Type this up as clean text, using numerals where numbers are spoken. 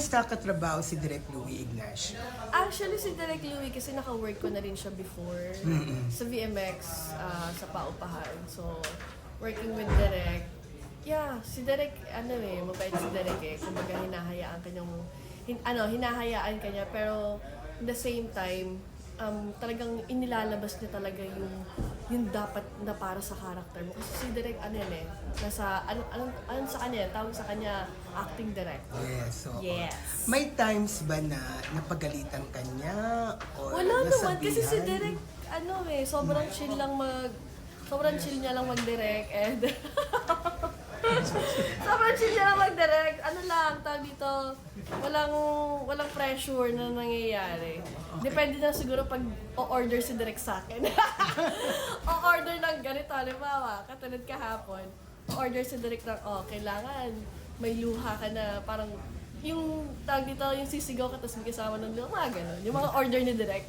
Kamusta katrabaho si Direk Louie Ignacio? Actually, si Direk Louie, kasi naka-work ko na rin siya before sa VMX, sa Paupahan. So, working with Direk. Yeah, si Direk, mabait si Direk eh. Kumbaga, hinahayaan kanyang, hinahayaan kanya. Pero, at the same time, talagang inilalabas niya talaga yung dapat na para sa character mo. Kasi si Direk, nasa, anong sa kanya, tawag sa kanya, acting director. Yes, so Yes. may times ba na napagalitan kanya or Wala naman, nasabihan? kasi si Direk, sobrang chill niya lang mag-direct and sobrang chill niya lang mag-direct. Tawag dito, walang pressure na nangyayari. Depende na siguro pag o-order si Direk sa akin. O-order ng ganito, halimbawa, katulad kahapon, o-order si Direk ng, kailangan may luha ka na parang yung tawag dito, yung sisigaw ka tapos may kasama ng luha, mga ganun. Yung mga order ni Direk.